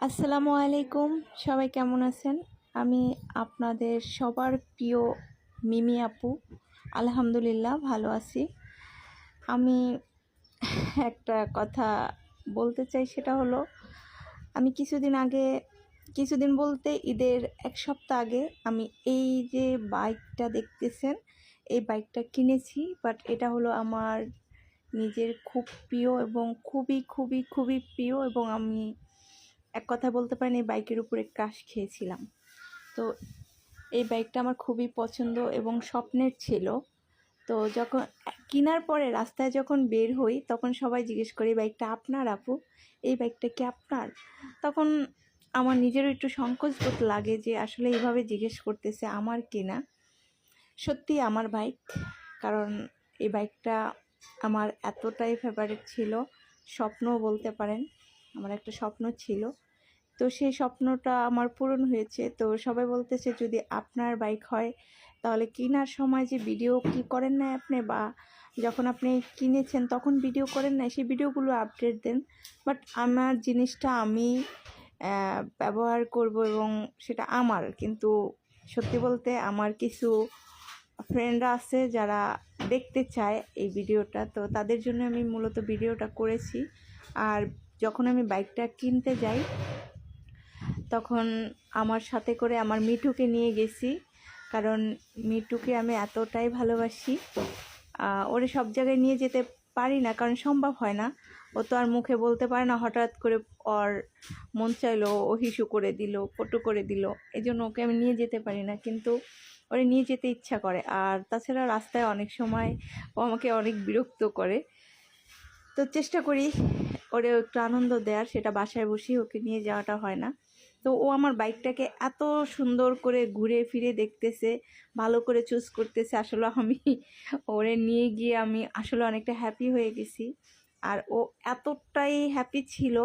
আসসালামু আলাইকুম, সবাই কেমন আছেন? আমি আপনাদের সবার প্রিয় মিমি আপু। আলহামদুলিল্লাহ ভালো আছি। আমি একটা কথা বলতে চাই, সেটা হলো আমি কিছুদিন বলতে ঈদের এক সপ্তাহ আগে আমি এই যে বাইকটা দেখতেছেন, এই বাইকটা কিনেছি। বাট এটা হলো আমার নিজের খুব প্রিয় এবং খুবই খুবই খুবই প্রিয়, এবং আমি এক কথা বলতে পারেন এই বাইকের উপরে ক্রাশ খেয়েছিলাম। তো এই বাইকটা আমার খুবই পছন্দ এবং স্বপ্নের ছিল। তো যখন কেনার পরে রাস্তায় যখন বের হই, তখন সবাই জিজ্ঞেস করে, এই বাইকটা আপনার আপু? এই বাইকটা কি আপনার? তখন আমার নিজেরও একটু সংকোচ বোধ লাগে যে আসলে এইভাবে জিজ্ঞেস করতেছে আমার কিনা। সত্যি আমার বাইক, কারণ এই বাইকটা আমার এতটাই ফেভারিট ছিল, স্বপ্নও বলতে পারেন। আমার একটা স্বপ্ন ছিল, তো সেই স্বপ্নটা আমার পূরণ হয়েছে। তো সবাই বলতেছে যদি আপনার বাইক হয় তাহলে কেনার সময় যে ভিডিও কি করেন না আপনি, বা যখন আপনি কিনেছেন তখন ভিডিও করেন না, সেই ভিডিওগুলো আপডেট দেন। বাট আমার জিনিসটা আমি ব্যবহার করব এবং সেটা আমার। কিন্তু সত্যি বলতে আমার কিছু ফ্রেন্ডরা আছে যারা দেখতে চায় এই ভিডিওটা, তো তাদের জন্য আমি মূলত ভিডিওটা করেছি। আর যখন আমি বাইকটা কিনতে যাই, তখন আমার সাথে করে আমার মিঠুকে নিয়ে গেছি, কারণ মিঠুকে আমি এতটাই ভালোবাসি। ওরে সব জায়গায় নিয়ে যেতে পারি না, কারণ সম্ভব হয় না। ও তো আর মুখে বলতে পারে না হঠাৎ করে ওর মন চাইলো ও হিসু করে দিল, ফটো করে দিল, এই জন্য ওকে আমি নিয়ে যেতে পারি না। কিন্তু ওরে নিয়ে যেতে ইচ্ছা করে। আর তাছাড়া রাস্তায় অনেক সময় ও আমাকে অনেক বিরক্ত করে, তো চেষ্টা করি ওরে একটু আনন্দ দেওয়ার, সেটা বাসায় বসেই ওকে নিয়ে যাওয়াটা হয় না। তো ও আমার বাইকটাকে এত সুন্দর করে ঘুরে ফিরে দেখতেছে, ভালো করে চুজ করতেছে। আসলে আমি ওরে নিয়ে গিয়ে আমি আসলে অনেকটা হ্যাপি হয়ে গেছি। আর ও এতটাই হ্যাপি ছিল,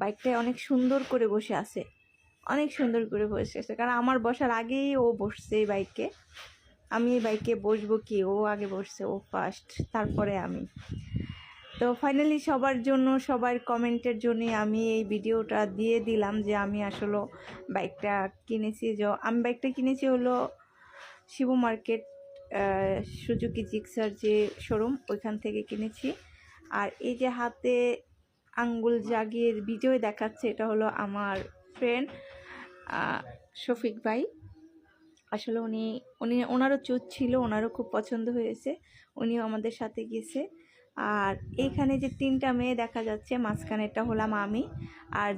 বাইকটায় অনেক সুন্দর করে বসে আছে, অনেক সুন্দর করে বসে আছে। কারণ আমার বসার আগেই ও বসছে এই বাইকে। আমি এই বাইকে বসবো কি, ও আগে বসছে, ও ফার্স্ট, তারপরে আমি। তো ফাইনালি সবার জন্য, সবার কমেন্টের জন্যই আমি এই ভিডিওটা দিয়ে দিলাম যে আমি আসলে বাইকটা কিনেছি। আমি বাইকটা কিনেছি হলো শিবু মার্কেট, সুজুকি জিক্সার যে শোরুম, ওইখান থেকে কিনেছি। আর এই যে হাতে আঙ্গুল জাগিয়ে বিজয় দেখাচ্ছে, এটা হলো আমার ফ্রেন্ড শফিক ভাই। আসলে ওনারও চুজ ছিল, ওনারও খুব পছন্দ হয়েছে, উনিও আমাদের সাথে গেছে। আর এইখানে যে 3টা মেয়ে দেখা যাচ্ছে, মাঝখানেরটা হলাম আমি, আর